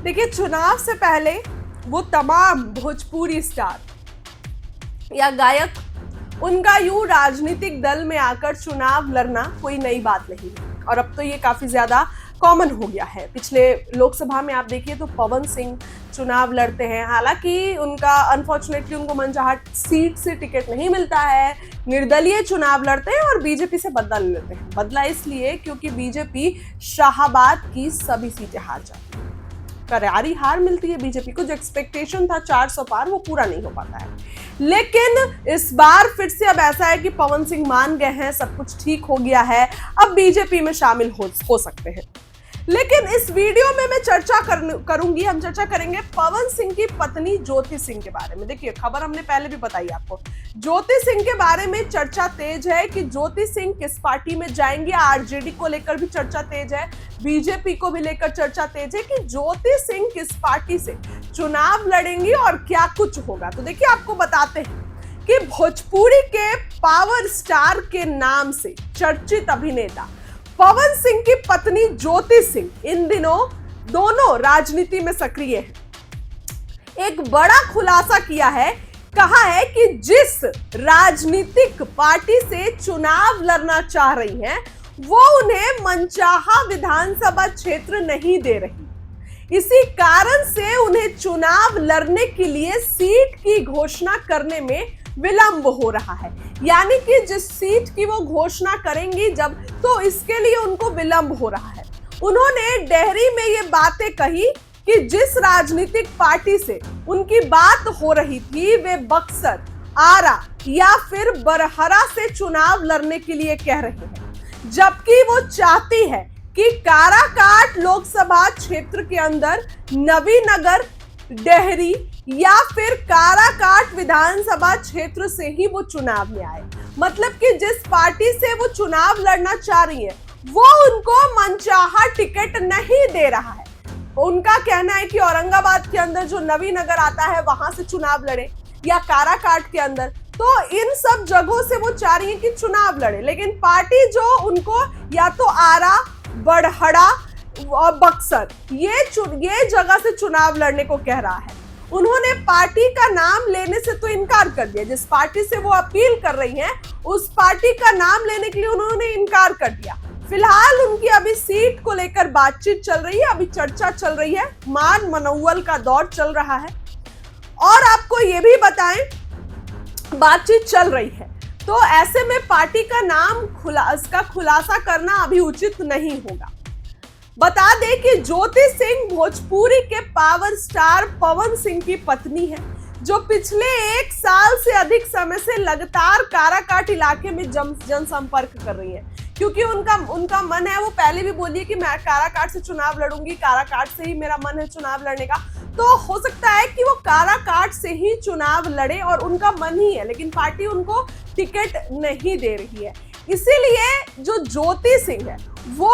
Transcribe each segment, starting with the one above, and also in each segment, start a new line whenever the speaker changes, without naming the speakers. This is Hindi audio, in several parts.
देखिए, चुनाव से पहले वो तमाम भोजपुरी स्टार या गायक, उनका यूं राजनीतिक दल में आकर चुनाव लड़ना कोई नई बात नहीं है और अब तो ये काफी ज्यादा कॉमन हो गया है। पिछले लोकसभा में आप देखिए तो पवन सिंह चुनाव लड़ते हैं, हालांकि उनका अनफॉर्चुनेटली उनको मनचाहा सीट से टिकट नहीं मिलता है, निर्दलीय चुनाव लड़ते हैं और बीजेपी से बदला ले लेते हैं। बदला इसलिए क्योंकि बीजेपी शाहाबाद की सभी सीटें हार जाती है, करारी हार मिलती है बीजेपी को। जो एक्सपेक्टेशन था 400 पार, वो पूरा नहीं हो पाता है। लेकिन इस बार फिर से अब ऐसा है कि पवन सिंह मान गए हैं, सब कुछ ठीक हो गया है, अब बीजेपी में शामिल हो सकते हैं। लेकिन इस वीडियो में मैं चर्चा करूंगी, हम चर्चा करेंगे पवन सिंह की पत्नी ज्योति सिंह के बारे में। देखिए, खबर हमने पहले भी बताई आपको, ज्योति सिंह के बारे में चर्चा तेज है कि ज्योति सिंह किस पार्टी में जाएंगे। आरजेडी को लेकर भी चर्चा तेज है, बीजेपी को भी लेकर चर्चा तेज है कि ज्योति सिंह किस पार्टी से चुनाव लड़ेंगी और क्या कुछ होगा। तो देखिए, आपको बताते हैं कि भोजपुरी के पावर स्टार के नाम से चर्चित अभिनेता पवन सिंह की पत्नी ज्योति सिंह इन दिनों दोनों राजनीति में सक्रिय है। एक बड़ा खुलासा किया है, कहा है कि जिस राजनीतिक पार्टी से चुनाव लड़ना चाह रही हैं, वो उन्हें मनचाहा विधानसभा क्षेत्र नहीं दे रही। इसी कारण से उन्हें चुनाव लड़ने के लिए सीट की घोषणा करने में विलंब हो रहा है। यानी कि जिस सीट की वो घोषणा करेंगी जब, तो इसके लिए उनको विलंब हो रहा है। उन्होंने डेहरी में ये बातें कही कि जिस राजनीतिक पार्टी से उनकी बात हो रही थी, वे बक्सर, आरा या फिर बरहरा से चुनाव लड़ने के लिए कह रहे हैं, जबकि वो चाहती है कि काराकाट लोकसभा क्षेत्र के अंदर नवीनगर, डेहरी या फिर काराकाट विधानसभा क्षेत्र से ही वो चुनाव में आए। मतलब कि जिस पार्टी से वो चुनाव लड़ना चाह रही है, वो उनको मनचाहा टिकट नहीं दे रहा है। उनका कहना है कि औरंगाबाद के अंदर जो नवीनगर आता है, वहां से चुनाव लड़े या काराकाट के अंदर, तो इन सब जगहों से वो चाह रही है कि चुनाव लड़े। लेकिन पार्टी जो उनको या तो आरा, बड़हड़ा और बक्सर ये जगह से चुनाव लड़ने को कह रहा है। उन्होंने पार्टी का नाम लेने से तो इनकार कर दिया। जिस पार्टी से वो अपील कर रही हैं, उस पार्टी का नाम लेने के लिए उन्होंने इनकार कर दिया। फिलहाल उनकी अभी सीट को लेकर बातचीत चल रही है, अभी चर्चा चल रही है, मान मनौवल का दौर चल रहा है। और आपको ये भी बताएं, बातचीत चल रही है तो ऐसे में पार्टी का नाम खुलासा करना अभी उचित नहीं होगा। बता दें कि ज्योति सिंह भोजपुरी के पावर स्टार पवन सिंह की पत्नी है, जो पिछले 1 साल से अधिक समय से लगातार काराकाट इलाके में जनसंपर्क कर रही है। क्योंकि उनका मन है, वो पहले भी बोली है कि मैं काराकाट से चुनाव लड़ूंगी, काराकाट से ही मेरा मन है चुनाव लड़ने का। तो हो सकता है कि वो काराकाट से ही चुनाव लड़े और उनका मन ही है, लेकिन पार्टी उनको टिकट नहीं दे रही है। इसीलिए जो ज्योति सिंह है, वो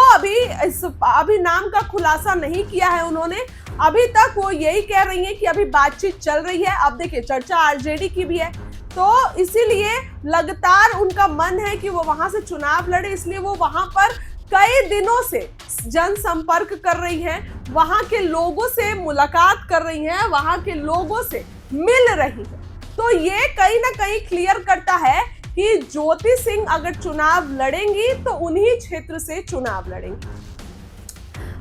अभी नाम का खुलासा नहीं किया है उन्होंने। अभी तक वो यही कह रही है कि अभी बातचीत चल रही है। अब देखिए, चर्चा आरजेडी की भी है, तो इसीलिए लगातार उनका मन है कि वो वहां से चुनाव लड़े, इसलिए वो वहां पर कई दिनों से जनसंपर्क कर रही हैं, वहां के लोगों से मुलाकात कर रही हैं, वहां के लोगों से मिल रही है। तो ये कहीं ना कहीं क्लियर करता है कि ज्योति सिंह अगर चुनाव लड़ेंगी तो उन्हीं क्षेत्र से चुनाव लड़ेंगी।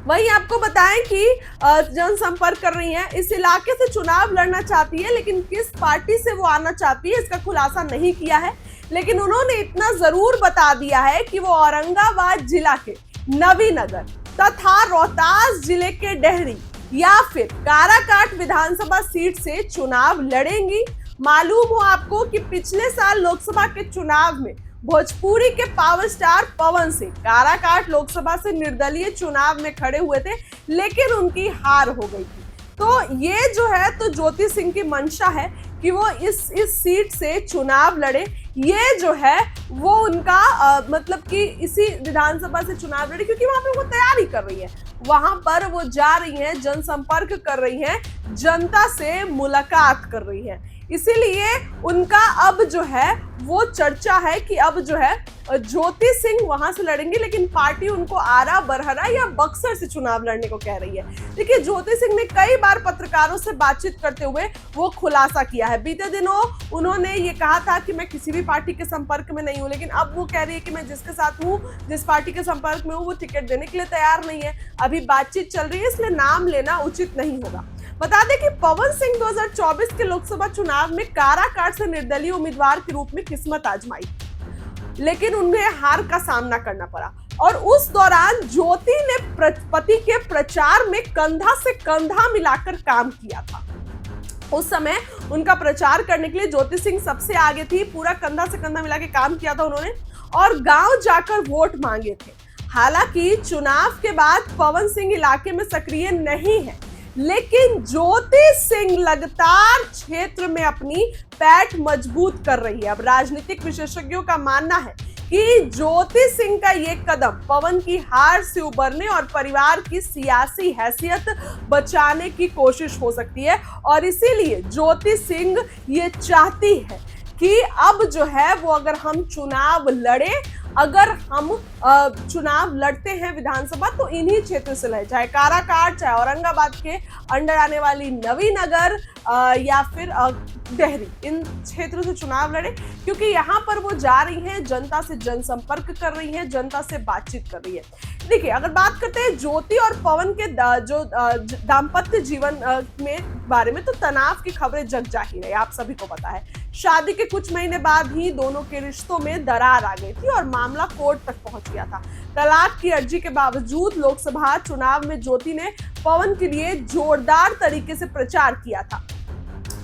वहीं आपको बताएं कि जनसंपर्क कर रही हैं, इस इलाके से चुनाव लड़ना चाहती है, लेकिन किस पार्टी से वो आना चाहती है इसका खुलासा नहीं किया है। लेकिन उन्होंने इतना जरूर बता दिया है कि वो औरंगाबाद जिला के नवीनगर तथा रोहतास जिले के डेहरी या फिर काराकाट विधानसभा सीट से चुनाव लड़ेंगी। मालूम हो आपको कि पिछले साल लोकसभा के चुनाव में भोजपुरी के पावर स्टार पवन सिंह काराकाट लोकसभा से निर्दलीय चुनाव में खड़े हुए थे, लेकिन उनकी हार हो गई थी। तो ये जो है, तो ज्योति सिंह की मंशा है कि वो इस सीट से चुनाव लड़े। ये जो है वो उनका मतलब कि इसी विधानसभा से चुनाव लड़े, क्योंकि वहां पे वो तैयारी कर रही है, वहां पर वो जा रही हैं, जनसंपर्क कर रही हैं, जनता से मुलाकात कर रही है। इसीलिए उनका अब जो है वो चर्चा है कि अब जो है ज्योति सिंह वहां से लड़ेंगे, लेकिन पार्टी उनको आरा, बरहरा या बक्सर से चुनाव लड़ने को कह रही है। देखिए, ज्योति सिंह ने कई बार पत्रकारों से बातचीत करते हुए वो खुलासा किया है। बीते दिनों उन्होंने ये कहा था कि मैं किसी भी पार्टी के संपर्क में नहीं हूं, लेकिन अब वो कह रही है कि मैं जिसके साथ हूं, जिस पार्टी के संपर्क में हूं, वो टिकट देने के लिए तैयार नहीं है। अभी बातचीत चल रही है, इसलिए नाम लेना उचित नहीं होगा। बता दें कि पवन सिंह 2024 के लोकसभा चुनाव में काराकाट से निर्दलीय उम्मीदवार के रूप में किस्मत आजमाई, लेकिन उन्हें हार का सामना करना पड़ा। और उस दौरान ज्योति ने पति के प्रचार में कंधा से कंधा मिलाकर काम किया था। उस समय उनका प्रचार करने के लिए ज्योति सिंह सबसे आगे थी, पूरा कंधा से कंधा मिला के काम किया था उन्होंने, और गांव जाकर वोट मांगे थे। हालांकि चुनाव के बाद पवन सिंह इलाके में सक्रिय नहीं है, लेकिन ज्योति सिंह लगातार क्षेत्र में अपनी पैठ मजबूत कर रही है। अब राजनीतिक विशेषज्ञों का मानना है कि ज्योति सिंह का ये कदम पवन की हार से उबरने और परिवार की सियासी हैसियत बचाने की कोशिश हो सकती है, और इसीलिए ज्योति सिंह ये चाहती है कि अब जो है वो अगर हम चुनाव लड़े, अगर हम चुनाव लड़ते हैं विधानसभा, तो इन्हीं क्षेत्र से लड़े, चाहे काराकाट, चाहे औरंगाबाद के अंडर आने वाली नवीनगर या फिर डेहरी, इन क्षेत्रों से चुनाव लड़े, क्योंकि यहाँ पर वो जा रही हैं, जनता से जनसंपर्क कर रही हैं, जनता से बातचीत कर रही है। देखिए, अगर बात करते हैं ज्योति और पवन के जो दाम्पत्य जीवन में बारे में, तो तनाव की खबरें जग जाहिर है, आप सभी को पता है। शादी के कुछ महीने बाद ही दोनों के रिश्तों में दरार आ गई थी और मामला कोर्ट तक पहुंच गया था। तलाक की अर्जी के बावजूद लोकसभा चुनाव में ज्योति ने पवन के लिए जोरदार तरीके से प्रचार किया था।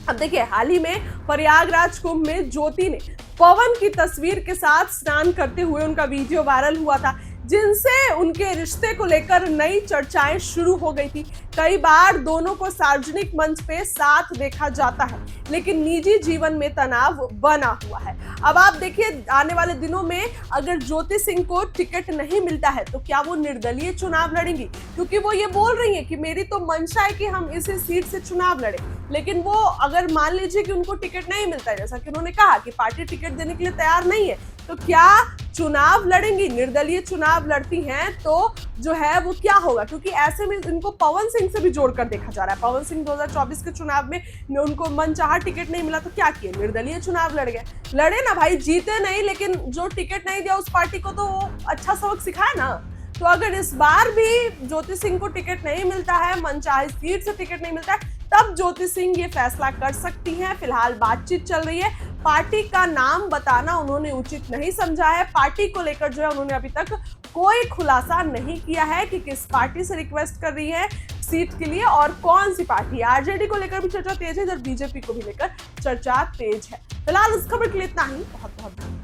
अब देखिए, हाल ही में प्रयागराज कुंभ में ज्योति ने पवन की तस्वीर के साथ स्नान करते हुए उनका वीडियो वायरल हुआ था, जिनसे उनके रिश्ते को लेकर नई चर्चाएं शुरू हो गई थी। कई बार दोनों को सार्वजनिक मंच पे साथ देखा जाता है, लेकिन निजी जीवन में तनाव बना हुआ है। अब आप देखिए, आने वाले दिनों में अगर ज्योति सिंह को टिकट नहीं मिलता है तो क्या वो निर्दलीय चुनाव लड़ेंगी, क्योंकि वो ये बोल रही है कि मेरी तो मंशा है कि हम इसी सीट से चुनाव लड़े। लेकिन वो अगर मान लीजिए कि उनको टिकट नहीं मिलता है, जैसा कि उन्होंने कहा कि पार्टी टिकट देने के लिए तैयार नहीं है, तो क्या चुनाव लड़ेंगी? निर्दलीय चुनाव लड़ती हैं तो जो है वो क्या होगा, क्योंकि ऐसे में इनको पवन सिंह से भी जोड़कर देखा जा रहा है। पवन सिंह 2024 के चुनाव में उनको मनचाहा टिकट नहीं मिला तो क्या किए, निर्दलीय चुनाव लड़ गए। लड़े ना भाई, जीते नहीं, लेकिन जो टिकट नहीं दिया उस पार्टी को तो अच्छा सबक सिखाए ना। तो अगर इस बार भी ज्योति सिंह को टिकट नहीं मिलता है, मनचाही सीट से टिकट नहीं मिलता है, तब ज्योति सिंह ये फैसला कर सकती हैं। फिलहाल बातचीत चल रही है, पार्टी का नाम बताना उन्होंने उचित नहीं समझा है। पार्टी को लेकर जो है उन्होंने अभी तक कोई खुलासा नहीं किया है कि किस पार्टी से रिक्वेस्ट कर रही है सीट के लिए और कौन सी पार्टी। आरजेडी को लेकर भी चर्चा तेज है, इधर बीजेपी को भी लेकर चर्चा तेज है। फिलहाल इस खबर के लिए इतना ही। बहुत बहुत